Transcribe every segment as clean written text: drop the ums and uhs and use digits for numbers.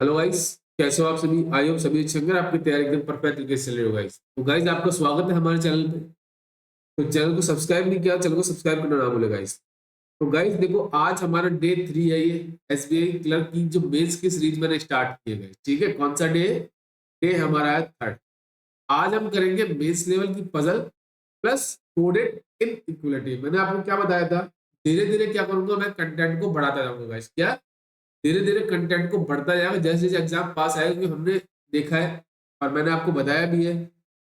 Hello guys, कैसे हो आप सभी? आई होप सभी अच्छे होंगे। आपकी तैयारी एकदम परफेक्ट तरीके से चल रही हो गाइस। तो गाइस, आपका स्वागत है हमारे चैनल पे। तो चैनल को सब्सक्राइब नहीं किया, चैनल को सब्सक्राइब करना ना भूले गाइस। तो गाइस देखो, आज हमारा डे 3 है। ये एसबीआई क्लर्क की जो मेंस की सीरीज मैंने स्टार्ट की है गाइस। ठीक है, कौन सा डे? डे हमारा है थर्ड। आज हम करेंगे मेंस लेवल की पजल प्लस कोडेड इनइक्वालिटी। मैंने आपको क्या बताया था? धीरे धीरे क्या करूंगा, मैं कंटेंट को बढ़ाता जाऊंगा गाइस। क्या? धीरे धीरे कंटेंट को बढ़ता जाएगा जैसे जैसे एग्जाम पास आएगा, क्योंकि हमने देखा है और मैंने आपको बताया भी है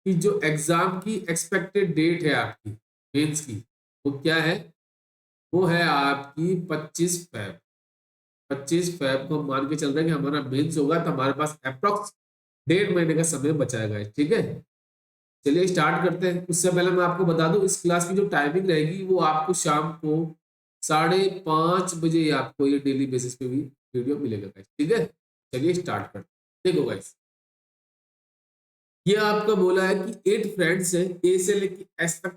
कि जो एग्जाम की एक्सपेक्टेड डेट है आपकी मेंस की, वो क्या है? वो है आपकी 25 फैब। 25 फैब को हम मान के चल रहे हैं कि हमारा मेंस होगा, तो हमारे पास अप्रोक्स 1.5 महीने का समय बचाएगा। ठीक है, चलिए स्टार्ट करते हैं। उससे पहले मैं आपको बता दूं, इस क्लास की जो टाइमिंग रहेगी वो आपको शाम को 5:30 बजे आपको ये डेली बेसिस पे भी वीडियो मिलेगा गाइस। ठीक है, चलिए स्टार्ट करते हैं। देखो गाइस, ये आपका बोला है कि 8 फ्रेंड्स है ए से लेके एस तक,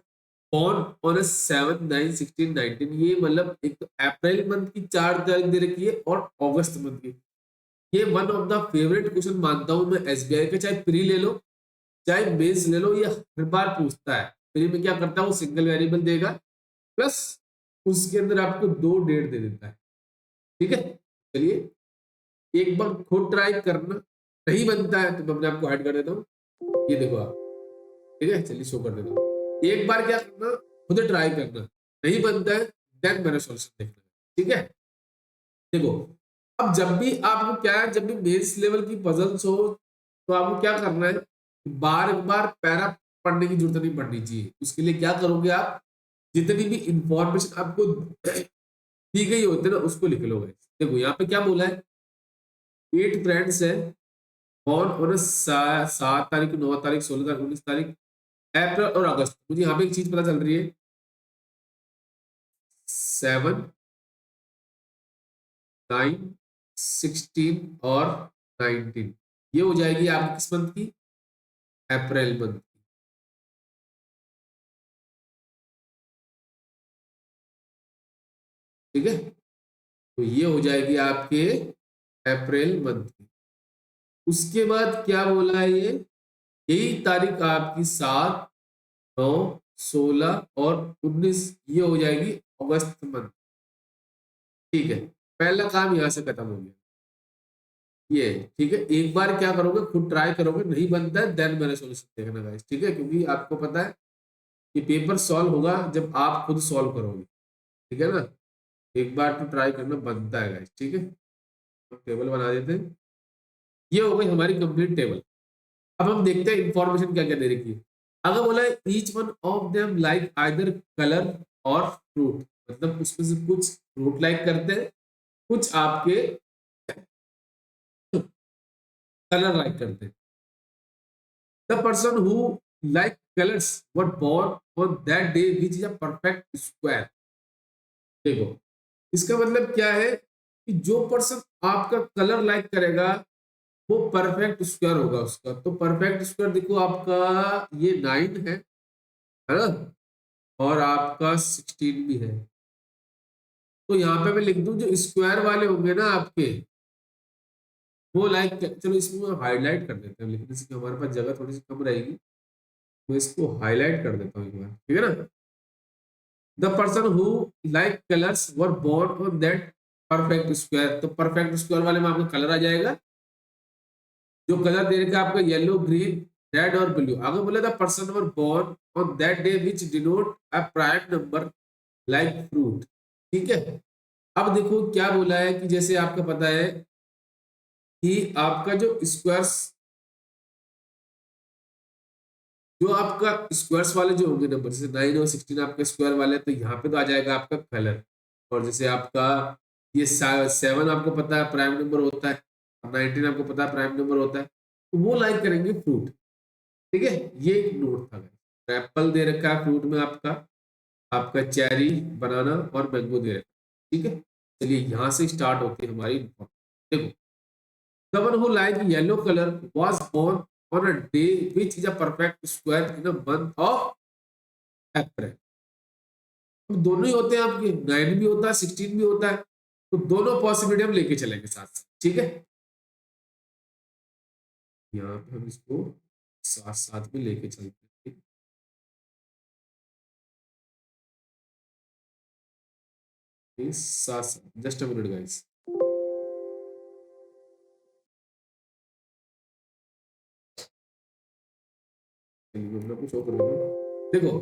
born on a 7, 9, 16, 19। ये मतलब एक तो अप्रैल मंथ की 4 तारीख दे रखी है और अगस्त मंथ की। ये one of the favourite question मानता हूं मैं एसबीआई का, चाहे प्री ले लो चाहे बेस ले लो, ये हर बार पूछता है। प्री में क्या करता है, वो सिंगल वेरिएबल देगा प्लस उसके अंदर आपको 2 डेट दे देता है। ठीक है, चलिए एक बार खुद ट्राई करना। नहीं बनता है तो मैं अपने आपको हाइड कर देता हूँ। ये देखो आप। ठीक है, चलिए शो कर देता हूँ। एक बार क्या करना, खुद ट्राई करना। नहीं बनता है देन मेरा सॉल्यूशन देखना। ठीक है, देखो अब जब भी आपको क्या है, जब भी बेस लेवल की पजल्स हो तो आपको क्या करना है, बार बार पैरा पढ़ने की जरूरत नहीं पड़नी चाहिए। उसके लिए क्या करोगे आप, जितनी भी इंफॉर्मेशन आपको दी गई होती है ना, उसको लिख लो गाइस। देखो यहाँ पे क्या बोला है, 8 फ्रेंड्स है, कौन? और 7 तारीख, 9 तारीख, 16 तारीख, 19 तारीख, अप्रैल और अगस्त। मुझे यहाँ पे एक चीज पता चल रही है, 7, 9, 16 और 19। ये हो जाएगी आपकी किस मंथ की? अप्रैल मंथ की। ठीक है, तो ये हो जाएगी आपके अप्रैल मंथ की। उसके बाद क्या बोला है ये, यही तारीख आपकी 7, 9, 16 और 19, ये हो जाएगी अगस्त मंथ। ठीक है, पहला काम यहाँ से खत्म हो गया। ये ठीक है, एक बार क्या करोगे, खुद ट्राई करोगे, नहीं बनता है देन मेरा सॉल्यूशन देखना गाइस। ठीक है, क्योंकि आपको पता है कि पेपर सॉल्व होगा जब आप खुद सॉल्व करोगे। ठीक है ना, एक बार तो ट्राई करना बनता है गाइस। ठीक है, तो टेबल बना देते हैं। ये हो गई हमारी कंप्लीट टेबल। अब हम देखते हैं इंफॉर्मेशन क्या क्या दे रखी है। अगर बोला है each one of them like either colour और फ्रूट, मतलब उसमें से कुछ फ्रूट लाइक करते हैं, कुछ आपके कलर लाइक करते हैं। The person who like colours were born on that day which is a perfect square। देखो इसका मतलब क्या है कि जो पर्सन आपका कलर लाइक करेगा वो परफेक्ट स्क्वायर होगा उसका। तो परफेक्ट स्क्वायर देखो आपका ये 9 है ना, और आपका 16 भी है। तो यहाँ पे मैं लिख दूं जो स्क्वायर वाले होंगे ना आपके, वो लाइक, चलो इसमें हाईलाइट कर देते हैं लिखने से कि हमारे पास जगह थोड़ी सी कम रहेगी। मैं इसको हाईलाइट कर देता हूँ एक बार, ठीक है ना। The person who like colours were born on that perfect square. तो परफेक्ट स्क्वायर वाले में आपका कलर आ जाएगा। जो कलर दे रखा है आपका येलो, ग्रीन, रेड और ब्लू। आगे बोला था person were born on that day which denote a prime number like fruit। ठीक है, अब देखो क्या बोला है कि जैसे आपको पता है कि आपका जो स्क्वायर्स, जो आपका स्क्वायर्स वाले जो होंगे नंबर, जैसे 9 और 16 आपके स्क्वायर वाले, तो यहाँ पे तो आ जाएगा आपका कलर। और जैसे आपका ये 7 आपको पता है प्राइम नंबर होता है, और 19 आपको पता है प्राइम नंबर होता है, तो वो लाइक करेंगे फ्रूट। ठीक है, ये एक नोट था। एप्पल दे रखा है फ्रूट में आपका, आपका चेरी, बनाना और मैंगो दे रखा है। ठीक है, चलिए यहाँ से स्टार्ट होती है हमारी information। देखो, someone who like yellow color was born on a day which is a perfect square in a month of April। तो दोनों ही होते हैं आपके, 9 भी होता है 16 भी होता है, तो दोनों पॉसिबिलिटी हम लेके चलेंगे साथ साथ। ठीक है, यहाँ पे हम इसको साथ साथ में लेके चलते हैं। साथ साथ जस्ट अ मिनट गाइस। अपना कुछ और कर देना। देखो,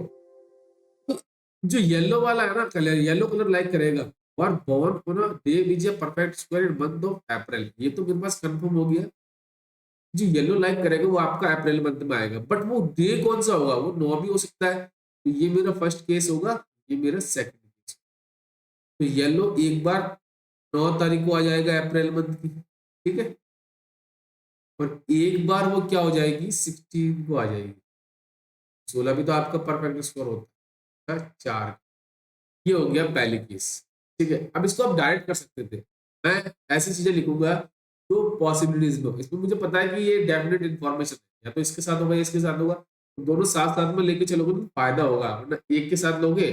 तो जो येलो वाला है ना कलर, येलो कलर लाइक करेगा और born on a day which a perfect square in month of April, ये तो मेरे पास कंफर्म हो गया। जो येलो लाइक करेगा वो आपका अप्रैल मंथ में आएगा, बट वो डे कौन सा होगा, वो 9 भी हो सकता है। तो ये मेरा फर्स्ट केस होगा, ये मेरा सेकंड केस। तो येलो एक बार 9 तारीख को आ जाएगा अप्रैल मंथ की, ठीक है, और एक बार वो क्या हो जाएगी 16 को आ जाएगी। 16 भी तो आपका परफेक्ट स्कोर होता है 4। ये हो गया पहली केस, ठीक है। अब इसको आप डायरेक्ट कर सकते थे, मैं ऐसी चीजें लिखूंगा जो पॉसिबिलिटीज में हो। इसमें मुझे पता है कि ये डेफिनेट इन्फॉर्मेशन है, या तो इसके साथ होगा या इसके साथ होगा, तो दोनों साथ साथ में लेके चलोगे तो फायदा होगा, वरना एक के साथ लोगे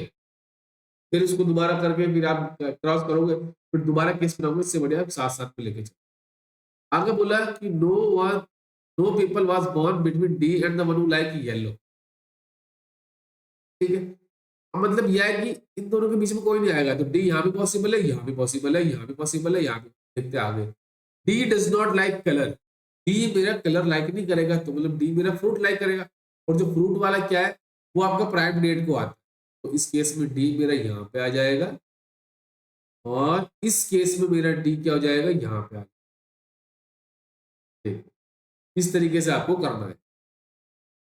फिर उसको दोबारा करके फिर आप क्रॉस करोगे, फिर दोबारा केस बनाओगे, इससे बढ़िया आप साथ साथ में लेके चलो। आगे बोला कि no people was born between D and the one who like yellow, ठीक है। मतलब यह है कि इन दोनों के बीच में कोई नहीं आएगा, तो डी यहाँ भी पॉसिबल है, यहाँ भी पॉसिबल है, यहाँ भी पॉसिबल है, यहाँ भी। देखते आगे। D does not like colour, D मेरा कलर लाइक नहीं करेगा, तो मतलब डी मेरा फ्रूट लाइक करेगा, और जो फ्रूट वाला क्या है वो आपका प्राइम डेट को आता है, तो इस केस में डी मेरा यहाँ पे आ जाएगा, और इस केस में मेरा डी क्या हो जाएगा, यहाँ पे आ जाएगा। इस तरीके से आपको करना है।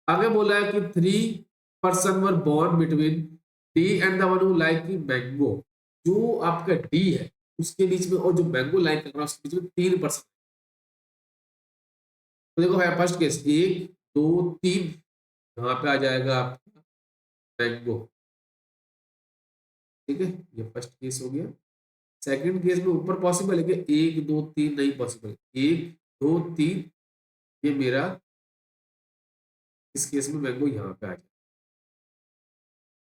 आगे बोला है कि 3 person were born between D and the one who like mango, जो आपका डी है उसके बीच में और जो मैंगो लाइक कर रहा है उसके बीच में 3 पर्सन। तो देखो है फर्स्ट केस 1 2 3, यहाँ पे आ जाएगा आपका मैंगो, ठीक है, ये फर्स्ट केस हो गया। सेकंड केस में ऊपर पॉसिबल है कि 1 2 3 नहीं पॉसिबल, 1 2 3, ये मेरा इस केस में मैंगो यहाँ पे आ जाए।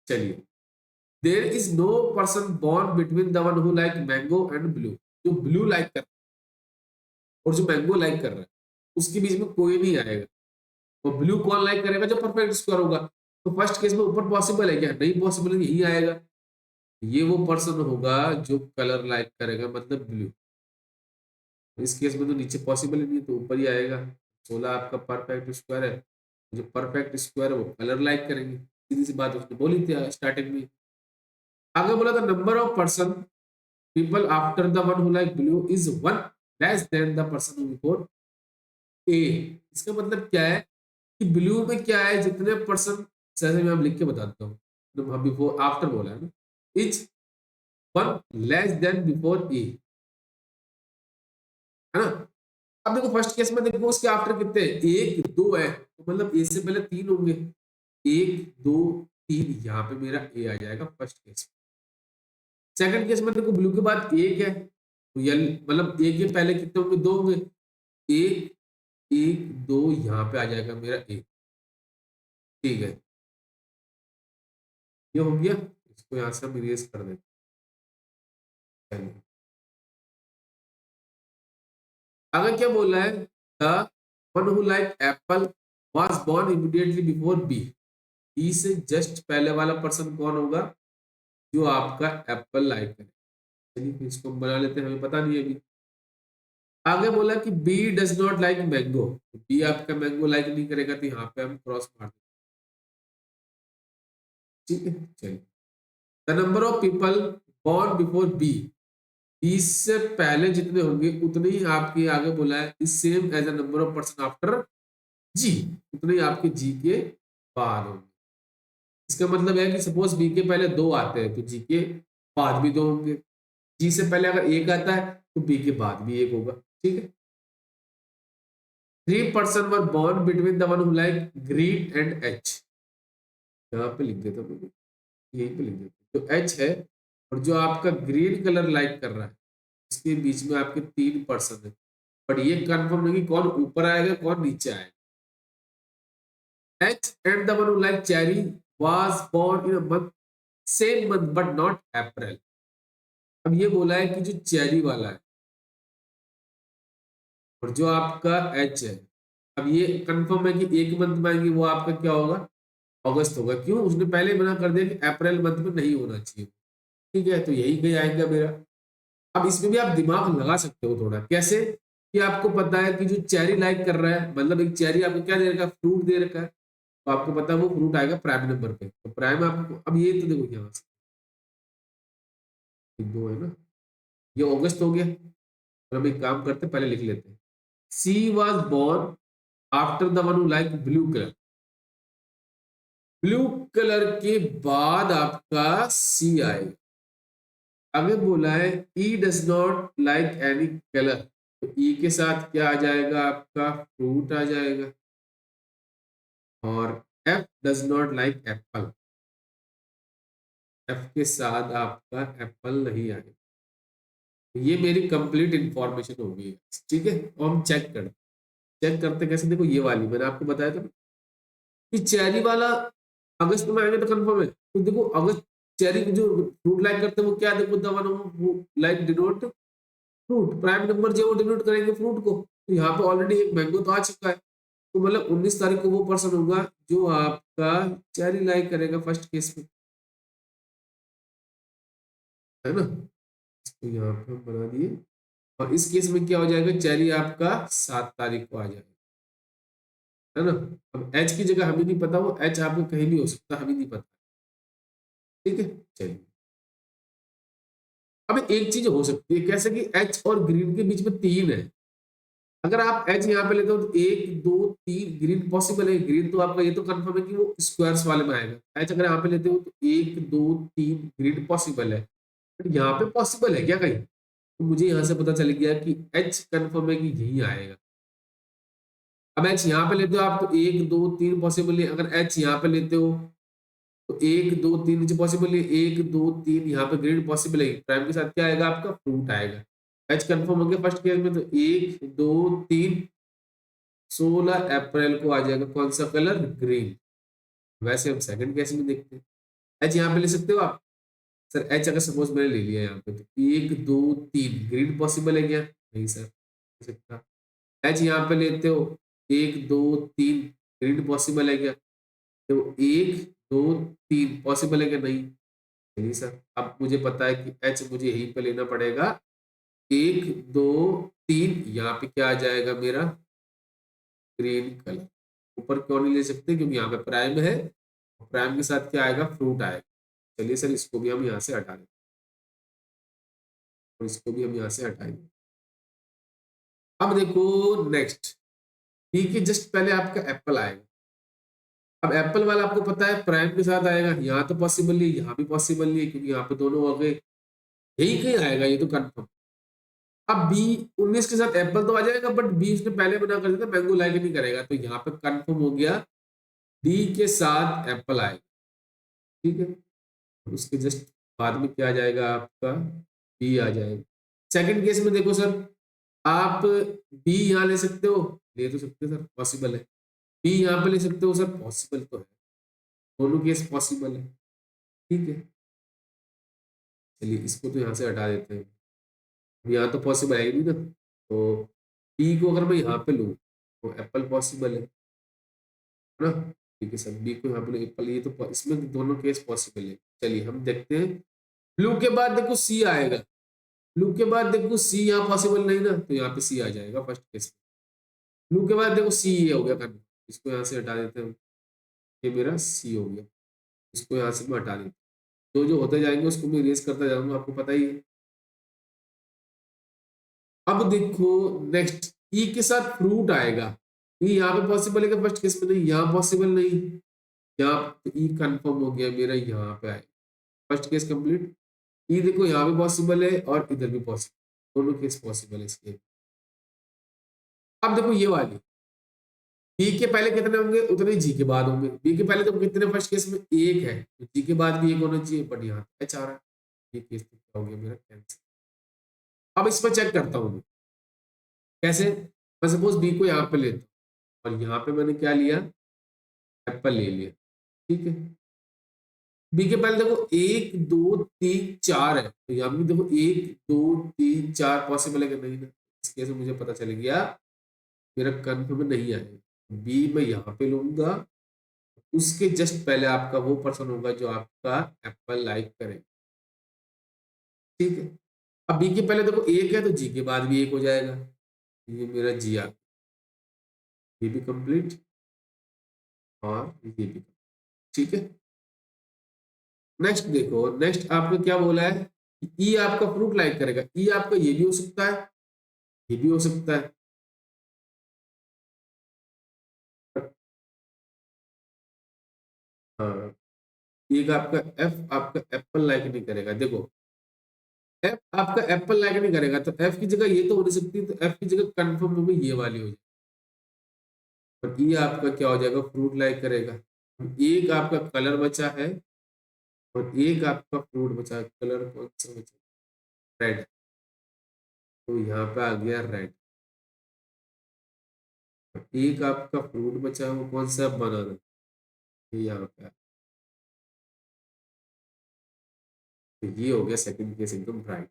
चलिए, there is no person born between the one who like mango and blue, जो ब्लू लाइक कर और जो मैंगो लाइक कर रहा है उसके बीच में कोई नहीं आएगा। और ब्लू कौन लाइक करेगा, जो परफेक्ट स्क्वायर होगा। तो फर्स्ट केस में ऊपर पॉसिबल है क्या, नहीं पॉसिबल, यही आएगा। ये वो पर्सन होगा जो कलर लाइक करेगा, मतलब ब्लू। इस केस में तो नीचे पॉसिबल ही नहीं है, तो ऊपर ही आएगा। 16 आपका परफेक्ट स्क्वायर है, जो परफेक्ट स्क्वायर है वो कलर लाइक करेंगे, सीधी सी बात उसने बोली थी स्टार्टिंग में। आगे बोला था number of person people after the one who like blue is one less than the person who before A। इसका मतलब क्या है कि ब्लू में क्या है, जितने पर्सन, जैसे मैं लिख के बता देता हूँ, तो बिफोर आफ्टर बोला है ना, is one less than before A, है ना। अब देखो फर्स्ट केस में देखो उसके आफ्टर कितने हैं? 1 2 है, तो मतलब ए से पहले 3 होंगे, 1 2 3, यहाँ पे मेरा ए आ जाएगा फर्स्ट केस। सेकंड केस में देखो ब्लू के बाद 1 है, तो मतलब 1 के पहले कितने होंगे, 2 होंगे, 1 1 2, यहाँ पे आ जाएगा मेरा 1, ठीक है, ये हो गया। इसको यहाँ से हम इरेज कर देते हैं। आगे क्या बोला है, the one who like apple was born immediately before B, B से जस्ट पहले वाला पर्सन कौन होगा, जो आपका एप्पल लाइक करे। चलिए फिर इसको हम बना लेते हैं, हमें पता नहीं है अभी। आगे बोला कि B does not like mango, B आपका मैंगो लाइक नहीं करेगा, तो यहाँ पे हम क्रॉस मार देते हैं, ठीक है। चलिए, the number of people born before B, 20 से पहले जितने होंगे उतने ही आपके, आगे बोला है is same as a number of person after G, उतने ही आपके जी के बाद होंगे। इसका मतलब है कि सपोज बी के पहले 2 आते हैं, तो जी के बाद भी 2 होंगे। जी से पहले अगर 1 आता है तो बी के बाद भी 1 होगा, ठीक है। 3 person were born between the one who like green and H, यहाँ पे लिख देता हूँ, यहीं पे लिख देता हूँ। जो एच है और जो आपका ग्रीन कलर लाइक कर रहा है, इसके बीच में आपके 3 पर्सन है, बट ये कंफर्म नहीं कि कौन ऊपर आएगा कौन नीचे आएगा। H and the one who like cherry was born in a month, same month but not April। अब ये बोला है कि जो चेरी वाला है और जो आपका H है अब ये कंफर्म है कि एक मंथ में आएंगे, वो आपका क्या होगा, अगस्त होगा। क्यों, उसने पहले मना कर दिया कि अप्रैल मंथ में नहीं होना चाहिए। ठीक है, तो यही कहीं आएगा मेरा। अब इसमें भी आप दिमाग लगा सकते हो थोड़ा, कैसे कि आपको पता है कि जो चेरी लाइक कर रहा है, मतलब एक चेरी आपको क्या दे रखा है, फ्रूट दे रखा है, तो आपको पता है वो फ्रूट आएगा प्राइम नंबर पे। तो प्राइम आपको, अब ये तो देखो यहाँ से दो है ना, ये अगस्त हो गया। और हम एक काम करते हैं, पहले लिख लेते हैं, C was born after the one who like blue colour. Blue colour के बाद आपका सी आएगा। आगे बोला है E does not like any colour, तो ई के साथ क्या आ जाएगा, आपका फ्रूट आ जाएगा। और F does not like Apple, F के साथ आपका एप्पल नहीं आएगा। तो ये मेरी कंप्लीट इंफॉर्मेशन हो गई है। ठीक है, और हम चेक करते कैसे, देखो ये वाली मैंने आपको बताया था कि चेरी वाला अगस्त में आएंगे तो कंफर्म है। तो देखो अगस्त, चेरी जो फ्रूट लाइक करते हैं वो क्या, देखो the one like denote fruit, prime number जो वो डिनोट करेंगे फ्रूट को। तो यहाँ पे ऑलरेडी एक मैंगो तो आ चुका है, तो मतलब 19 तारीख को वो पर्सन होगा जो आपका चेरी लाइक करेगा फर्स्ट केस में, है ना। इसको यहाँ पे हम बना दिए। और इस केस में क्या हो जाएगा, चेरी आपका 7 तारीख को आ जाएगा, है ना। अब एच की जगह हमें नहीं पता, वो एच आपको कहीं भी हो सकता है, हमें नहीं पता। ठीक है, चलिए। अब एक चीज हो सकती है कैसे कि एच और ग्रीन के बीच में 3 है। अगर आप एच यहाँ पे लेते हो तो 1 2 3 ग्रीन पॉसिबल है। ग्रीन तो आपका ये तो कंफर्म है कि वो स्क्वायर्स वाले में आएगा। एच अगर यहाँ पे लेते हो तो 1 2 3 ग्रीन पॉसिबल है, बट यहाँ पे पॉसिबल है क्या कहीं, तो मुझे यहाँ से पता चल गया कि एच कंफर्म है कि यही आएगा। अब एच यहाँ पे लेते हो आप तो 1 2 3 पॉसिबल है। अगर एच यहाँ पे लेते हो तो 1 2 3 नीचे पॉसिबल है, 1 2 3 यहाँ पे ग्रेड पॉसिबल है। प्राइम के साथ क्या आएगा, आपका फ्रूट आएगा। एच कंफर्म हो गया फर्स्ट केस में, तो 1 2 3 16 अप्रैल को आ जाएगा कौन सा कलर, ग्रीन। वैसे हम सेकंड केस में देखते हैं, एच यहाँ पे ले सकते हो आप। सर एच अगर सपोज मैंने ले लिया यहाँ पे, तो 1 2 3 ग्रीन पॉसिबल है क्या, नहीं सर, हो सकता। एच यहाँ पे लेते हो, 1 2 3 ग्रीन पॉसिबल है क्या, तो 1 2 3 पॉसिबल है क्या, नहीं। चलिए सर, अब मुझे पता है कि एच मुझे यहीं पे लेना पड़ेगा। 1 2 3 यहाँ पे क्या आ जाएगा मेरा, ग्रीन कलर। ऊपर क्यों नहीं ले सकते, क्योंकि यहाँ पे प्राइम है, प्राइम के साथ क्या आएगा, फ्रूट आएगा। चलिए सर, इसको भी हम यहाँ से हटा दें, और इसको भी हम यहाँ से हटाएंगे। अब देखो नेक्स्ट, बी के जस्ट पहले आपका एप्पल आएगा। अब एप्पल वाला आपको पता है प्राइम के साथ आएगा, यहाँ तो पॉसिबल नहीं, यहाँ भी पॉसिबल नहीं है, क्योंकि यहाँ पे दोनों हो गए, यही कहीं आएगा ये तो कंफर्म। अब बी 19 के साथ एप्पल तो आ जाएगा, बट बी उसने पहले मना कर दिया था, मैंगो लाइक नहीं करेगा, तो यहाँ पे कंफर्म हो गया डी के साथ एप्पल आएगा। ठीक है, उसके जस्ट बाद में क्या आ जाएगा आपका, बी आ जाएगा। सेकंड केस में देखो सर, आप बी यहाँ ले सकते हो, ले तो सकते हो सर, पॉसिबल है। बी यहाँ पे ले सकते हो सर, पॉसिबल तो है, दोनों केस पॉसिबल है। ठीक है, चलिए इसको तो यहाँ से हटा देते हैं, यहाँ तो पॉसिबल है ही नहीं ना। तो बी को अगर मैं यहाँ पे लूँ तो एप्पल पॉसिबल है ना। ठीक है सर, बी को यहाँ पे एप्पल, ये तो इसमें दोनों केस पॉसिबल है। चलिए हम देखते हैं, ब्लू के बाद देखो सी आएगा, ब्लू के बाद देखो सी यहाँ पॉसिबल नहीं ना, तो यहाँ पे सी आ जाएगा फर्स्ट केस में। ब्लू के बाद देखो सी ये हो गया करना, इसको यहाँ से हटा देते हैं, ये मेरा सी हो गया, इसको यहाँ से मैं हटा देता हूँ। जो होते जाएंगे उसको मैं इरेज करता जाऊंगा, आपको पता ही है। अब देखो नेक्स्ट, ई के साथ फ्रूट आएगा, ई यहाँ पे पॉसिबल है कि फर्स्ट केस में, नहीं यहाँ पॉसिबल नहीं, यहाँ तो ई कंफर्म हो गया मेरा, यहाँ पे आएगा फर्स्ट केस कंप्लीट। ई देखो यहाँ पे पॉसिबल है और इधर भी पॉसिबल, दोनों केस पॉसिबल है इसके। अब देखो ये वाली, बी के पहले कितने होंगे उतने जी के बाद होंगे। बी के पहले तो कितने फर्स्ट केस में एक है, तो जी के बाद भी एक होना चाहिए, बट यहाँ एच आ रहा है, ये केस तो क्या हो गया मेरा, कैंसिल। अब इस पर चेक करता हूँ मैं, कैसे, मैं सपोज बी को यहाँ पे लेता हूँ, और यहाँ पे मैंने क्या लिया, एप्पल ले लिया। ठीक है, बी के पहले देखो 1 2 3 4 है, तो यहाँ भी देखो 1 2 3 4 पॉसिबल है कि नहीं ना। इस केस में मुझे पता चल गया मेरा कंफर्म नहीं आएगा। बी मैं यहाँ पे लूंगा, उसके जस्ट पहले आपका वो पर्सन होगा जो आपका एप्पल लाइक करे। ठीक है, अब बी के पहले देखो एक है तो जी के बाद भी एक हो जाएगा, ये मेरा जी आ, ये भी कंप्लीट और ये भी। ठीक है, नेक्स्ट देखो, नेक्स्ट आपको क्या बोला है, ई आपका फ्रूट लाइक करेगा, ई आपका ये भी हो सकता है, ये भी हो सकता है। हाँ, एक आपका एफ आपका एप्पल लाइक नहीं करेगा, देखो एफ आपका एप्पल लाइक नहीं करेगा तो एफ की जगह ये तो हो नहीं सकती, तो एफ की जगह कंफर्म होगी ये वाली हो जाएगी, और ये आपका क्या हो जाएगा, फ्रूट लाइक करेगा। एक आपका कलर बचा है और एक आपका फ्रूट बचा है, कलर कौन सा बचा, रेड, तो यहाँ पे आ गया रेड। एक आपका फ्रूट बचा है वो कौन सा, बनाना, ये यहाँ पे तो ये हो गया सेकंड केस एकदम राइट।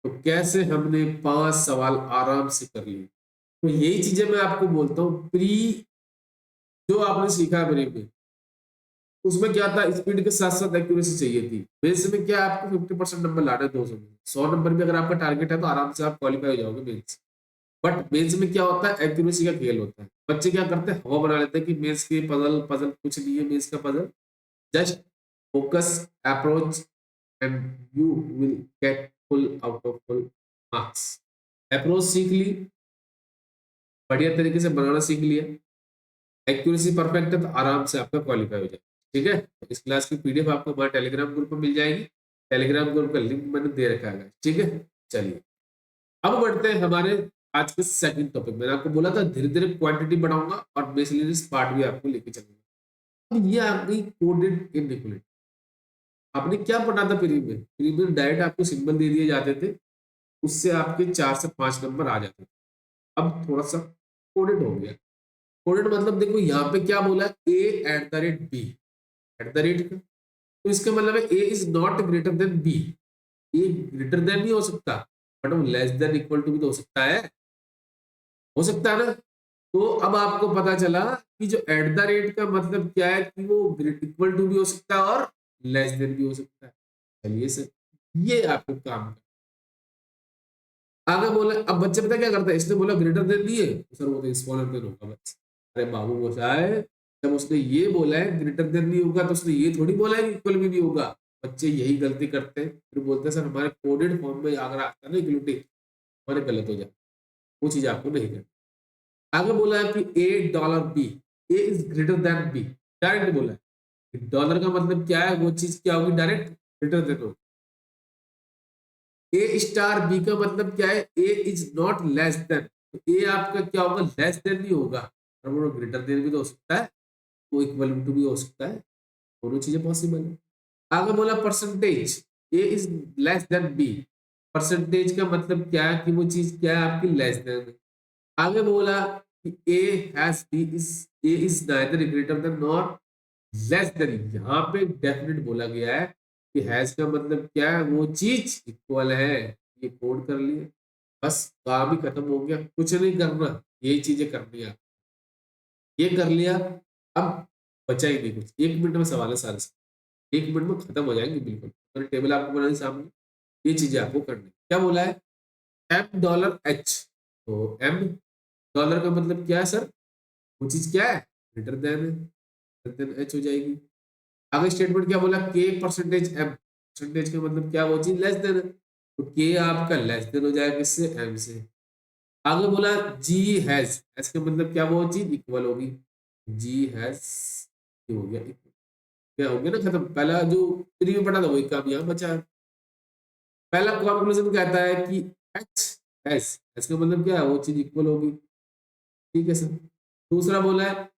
तो कैसे हमने 5 सवाल आराम से कर लिए। तो यही चीजें मैं आपको बोलता हूँ, प्री जो आपने सीखा है मेरे में, उसमें क्या था, स्पीड के साथ साथ एक्यूरेसी चाहिए थी। मेंस में क्या आपको 50% नंबर लाने 200 में, 100 नंबर भी अगर आपका टारगेट है तो आराम से आप क्वालिफाई हो जाओगे मेंस। बट मेंस में क्या होता है, एक्यूरेसी का खेल होता है। बच्चे क्या करते हैं, हवा बना लेते हैं कि मेंस के पजल पजल कुछ नहीं है, मेंस का puzzle just focus, approach and you will get full out of full marks. Approach सीख ली, बढ़िया तरीके से बनाना सीख लिया, एक्यूरेसी परफेक्ट है तो आराम से आपका क्वालिफाई हो जाए। ठीक है, तो इस क्लास की पीडीएफ आपको हमारे टेलीग्राम ग्रुप में मिल जाएगी, टेलीग्राम ग्रुप का लिंक मैंने दे रखा है। ठीक है, चलिए अब बढ़ते हैं हमारे आज के सेकंड टॉपिक। मैंने आपको बोला था धीरे धीरे क्वांटिटी बढ़ाऊंगा और मिसलेनियस पार्ट भी आपको लेके चलूंगा। अब ये आ गई कोडेड इनइक्वालिटी। आपने क्या पढ़ा था प्री में, प्री में डायरेक्ट आपको सिंबल दे दिए जाते थे, उससे आपके 4 से 5 नंबर आ जाते थे। अब थोड़ा सा कोडेड हो गया। कोडेड मतलब देखो यहाँ पे क्या बोला, A at the rate B, at the rate, तो इसका मतलब है A is not greater than B. A greater than नहीं हो सकता, बट वो लेस देन इक्वल टू भी तो हो सकता है ना। तो अब आपको पता चला कि जो एट द रेट का मतलब क्या है, कि वो इक्वल टू भी हो सकता है और लेस देन भी हो सकता है। चलिए सर, ये आपको काम आगे बोला। अब बच्चे पता क्या करता है, इसने बोला ग्रेटर देन नहीं है तो सर वो तो स्मॉलर देन होगा बस। अरे बाबू बोला है, जब उसने ये बोला है ग्रेटर देन नहीं होगा तो उसने ये थोड़ी बोला है कि इक्वल भी नहीं होगा। बच्चे यही गलती करते हैं, फिर बोलते हैं सर हमारे कोडेड फॉर्म में अगर आता है ना इक्वलिटी, हमारे गलत हो जाए, वो चीज आपको नहीं करनी। आगे बोला है कि A dollar B, A is greater than B, direct बोला है। डॉलर का मतलब क्या है, वो चीज क्या होगी, डायरेक्ट ग्रेटर देन होगी। ए स्टार बी का मतलब क्या है, A is not less than, तो ए आपका क्या होगा, लेस देन नहीं होगा, और वो ग्रेटर देन भी तो हो सकता है, वो इक्वल टू भी हो सकता है, दोनों चीजें पॉसिबल है। आगे बोला percentage, A is less than B, percentage का मतलब क्या है कि वो चीज क्या है आपकी लेस देन। आगे बोला कि A has B is, A is neither greater than nor less than, यहाँ पे डेफिनेट बोला गया है कि हैज का मतलब क्या है, वो चीज इक्वल है। ये कोड कर लिए, बस काम ही खत्म हो गया, कुछ नहीं करना, ये चीजें करनी है। ये कर लिया, अब बचा ही नहीं कुछ, 1 मिनट में सवाल है सारे, 1 मिनट में खत्म हो जाएंगे बिल्कुल। मैंने टेबल आपको बनाई सामने, ये चीजें आपको करनी। क्या बोला है, एम डॉलर एच, तो एम डॉलर का मतलब क्या है सर, वो चीज क्या है, ग्रेटर देन एच हो जाएगी। आगे स्टेटमेंट क्या बोला, के परसेंटेज एम, परसेंटेज का मतलब क्या, वो चीज लेस देन है, तो के आपका लेस देन हो जाएगा किससे, एम से। आगे बोला जी हैज, एस का मतलब क्या, वो चीज इक्वल होगी, जी हैज, ये हो गया equal। क्या हो गया ना खत्म, पहला जो थ्री में पढ़ा था वही काम यहाँ बचा है। पहला कॉन्क्लूजन कहता है कि एच एस, एस का मतलब क्या है, वो चीज इक्वल होगी। ठीक है सर। दूसरा बोला है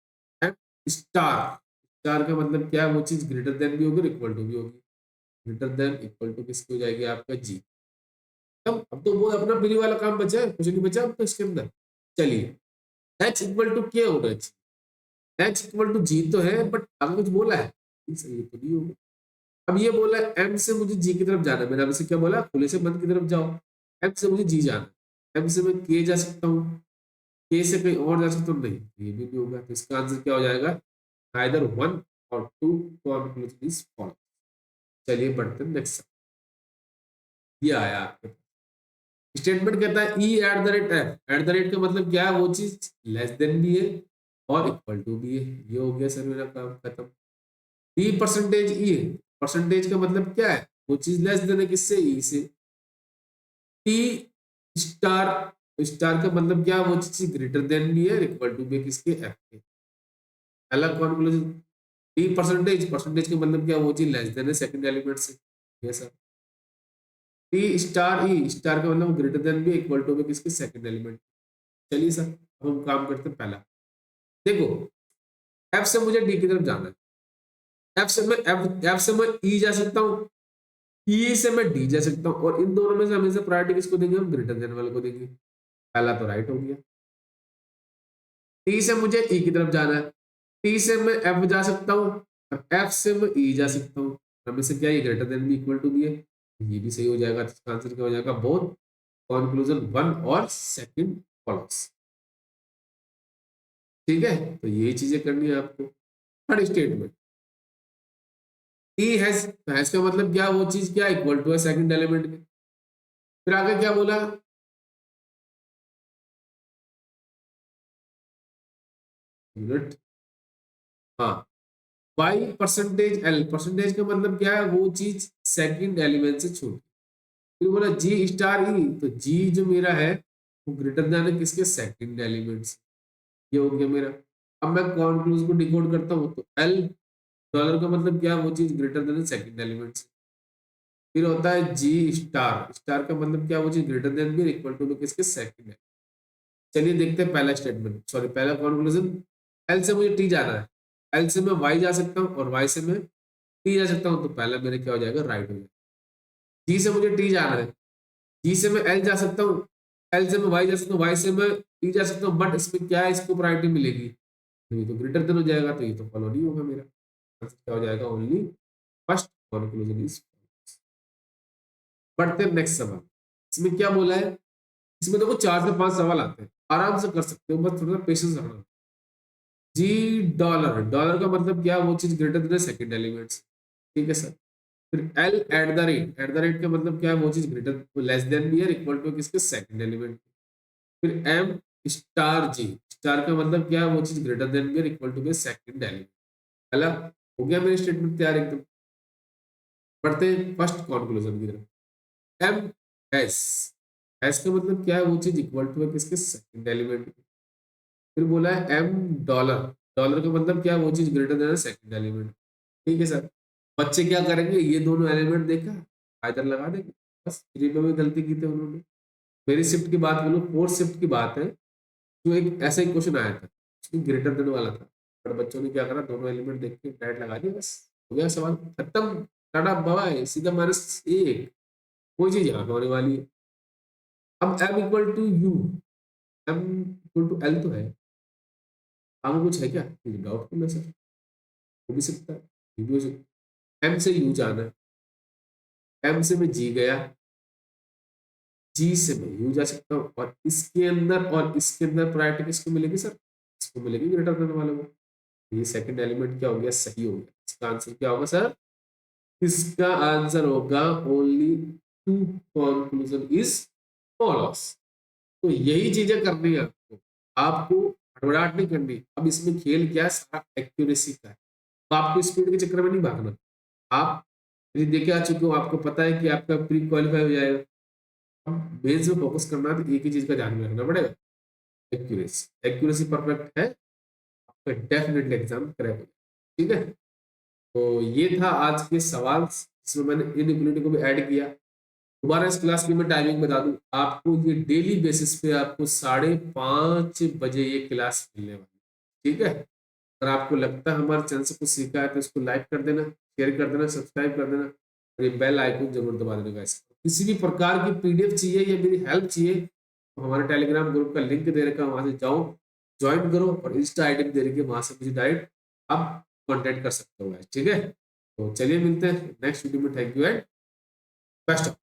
एम स्टार, स्टार का मतलब क्या है, वो चीज ग्रेटर देन भी होगी, इक्वल टू भी होगी। ग्रेटर देन इक्वल टू किसकी हो जाएगी, आपका जी। अब तो वो अपना फ्री वाला काम बचा है, कुछ नहीं बचा अब तो इसके अंदर। चलिए, एच इक्वल टू क्या होगा, एच इक्वल टू जी तो है, बट आगे कुछ बोला है, ये तो नहीं होगा। अब ये बोला एम से मुझे जी की तरफ जाना है, मैंने आपसे क्या बोला, खुले से बंद की तरफ जाओ, एम से मुझे जी जाना है, एम से मैं के जा सकता हूँ, के से कहीं और जा सकते हो, नहीं ये भी नहीं होगा। तो इसका आंसर क्या हो जाएगा, आइदर 1 और 2 कॉन्क्लूजन इज फॉलो। चलिए बढ़ते हैं नेक्स्ट। ये आया आपके स्टेटमेंट, कहता है E at the rate F. At the rate का मतलब क्या है, वो चीज लेस देन भी है और इक्वल टू भी है। ये हो गया सर मेरा काम खत्म। ई परसेंटेज ई है, परसेंटेज का मतलब क्या है, वो चीज लेस देन है किससे, ई से। टी स्टार, स्टार का मतलब क्या, वो चीज ग्रेटर देन भी है, इक्वल टू भी है किसके, एफ के। अलग कॉन्क्लूजन। टी परसेंटेज, परसेंटेज का मतलब क्या, वो चीज लेस देन है सेकंड एलिमेंट से। ये सर टी स्टार ई, स्टार का मतलब ग्रेटर देन भी, इक्वल टू भी किसके, सेकंड एलिमेंट। चलिए सर अब हम काम करते हैं पहला। देखो एफ से मुझे डी की तरफ जाना है, एफ से मैं ई जा सकता हूँ, ई से मैं डी जा सकता हूँ, और इन दोनों में से हमेशा प्रायोरिटी किसको देंगे, हम ग्रेटर देन वाले को देंगे। पहला तो राइट हो गया। टी से मुझे ई की तरफ जाना है, टी से मैं एफ जा सकता हूँ और एफ से मैं ई जा सकता हूँ। हमें से क्या, ये ग्रेटर देन भी इक्वल टू भी है, ये भी सही हो जाएगा। इसका आंसर क्या हो जाएगा, बोथ कॉन्क्लूजन 1 और सेकंड फॉलोस। ठीक है, तो यही चीजें करनी है आपको। थर्ड स्टेटमेंट, ई हैज का मतलब क्या, वो चीज क्या, इक्वल टू है सेकंड एलिमेंट के। फिर आगे क्या बोला, यूनिट, हाँ, वाई परसेंटेज एल, परसेंटेज का मतलब क्या है, वो चीज सेकंड एलिमेंट से छोटी। फिर बोला जी स्टार ई, तो जी जो मेरा है वो ग्रेटर देन है किसके, सेकंड एलिमेंट से। ये हो गया मेरा। अब मैं कॉन्क्लूजन को डिकोड करता हूँ, तो एल डॉलर का मतलब क्या है, वो चीज ग्रेटर देन सेकंड एलिमेंट से। फिर होता है जी स्टार, स्टार का मतलब क्या, वो चीज ग्रेटर देन भी, इक्वल टू भी किसके, सेकंड है। चलिए देखते हैं पहला स्टेटमेंट, सॉरी पहला कॉन्क्लूजन। एल से मुझे टी जाना है, एल से मैं वाई जा सकता हूँ और वाई से मैं टी जा सकता हूँ, तो पहला मेरे क्या हो जाएगा, राइट हो जाएगा। जी से मुझे टी जाना है, जी से मैं एल जा सकता हूँ, एल से मैं वाई जा सकता हूँ, वाई से मैं टी जा सकता हूँ, बट इसमें क्या है, इसको प्रायोरिटी मिलेगी, तो ये तो ग्रेटर देन हो जाएगा, तो ये तो फॉलो नहीं होगा मेरा। आंसर क्या हो जाएगा, ओनली फर्स्ट कॉन्क्लूजन इज। बढ़ते हैं नेक्स्ट सवाल। इसमें क्या बोला है, इसमें देखो 4 से 5 सवाल आते हैं, आराम से कर सकते हो, बस थोड़ा पेशेंस रखना। जी डॉलर, डॉलर का मतलब क्या, वो चीज ग्रेटर देन सेकंड एलिमेंट्स। ठीक है सर। फिर L eight the rate, eight the rate का मतलब क्या है, वो चीज ग्रेटर लेस देन भी है, इक्वल टू किसके, सेकंड एलिमेंट। फिर एम स्टार जी, स्टार का मतलब क्या है, वो चीज ग्रेटर देन भी है, इक्वल टू सेकंड एलिमेंट। पहला हो गया मेरी स्टेटमेंट तैयार एकदम। पढ़ते हैं फर्स्ट कॉन्क्लूजन की तरफ। एम एस, एस का मतलब क्या है, वो चीज इक्वल टू है किसके, सेकंड एलिमेंट। फिर बोला है एम डॉलर, डॉलर का मतलब क्या है, वो चीज ग्रेटर देन सेकंड एलिमेंट। ठीक है सर। बच्चे क्या करेंगे, ये दोनों एलिमेंट देखा, इधर लगा देंगे, बस थ्री में भी गलती की थी उन्होंने। मेरी शिफ्ट की बात करूँ, फोर्थ शिफ्ट की बात है, जो एक ऐसा ही क्वेश्चन आया था, उसमें ग्रेटर देन वाला था, पर बच्चों ने क्या करा, दोनों एलिमेंट देख के डायरेक्ट लगा दिया, बस हो गया सवाल खत्म। टाटा बाय, सीधा -1। कोई चीज यहाँ पे होने वाली है। अब M equal to U, M equal to L तो है, आगे कुछ है क्या, डाउटफुल है सर, हो भी सकता है, ये भी हो सकता है। एम से यू जाना है, एम से मैं जी गया, जी से मैं यू जा सकता हूँ, और इसके अंदर और इसके अंदर प्रायोरिटी किसको मिलेगी सर, इसको मिलेगी ग्रेटर देन वाले को। ये सेकंड एलिमेंट क्या हो गया, सही हो गया। इसका आंसर क्या होगा सर, इसका आंसर होगा only two conclusion is follows. तो यही चीजें करनी है आपको, आपको हड़बड़ाहट नहीं करनी। अब इसमें खेल क्या है, सारा एक्यूरेसी का है, तो आपको स्पीड के चक्कर में नहीं भागना। आप देखे आ चुके हो, आपको पता है कि आपका प्री क्वालिफाई हो जाएगा। अब मेंस में फोकस करना है, तो एक ही चीज का ध्यान में रखना पड़ेगा, एक्यूरेसी। एक्यूरेसी परफेक्ट है, आपका डेफिनेटली एग्जाम क्रैक हो जाएगा। ठीक है, तो ये था आज के सवाल, जिसमें मैंने इनइक्वालिटी को भी ऐड किया। दोबारा इस क्लास की मैं टाइमिंग बता दूं आपको, ये डेली बेसिस पे आपको 5:30 बजे ये क्लास मिलने वाली है। ठीक है, अगर आपको लगता है हमारे चैनल से कुछ सीखा है, तो इसको लाइक कर देना, शेयर कर देना, सब्सक्राइब कर देना, और ये बेल आइकन जरूर दबा देना गाइस। किसी भी प्रकार की पीडीएफ चाहिए या मेरी हेल्प चाहिए, तो हमारे टेलीग्राम ग्रुप का लिंक दे रखा है, वहां से जाओ, ज्वाइन करो, और इंस्टा आईडी भी दे रखी है, वहां से मुझे डायरेक्ट आप कांटेक्ट कर सकते हो गाइस। ठीक है, तो चलिए मिलते हैं नेक्स्ट वीडियो में। Thank you and best of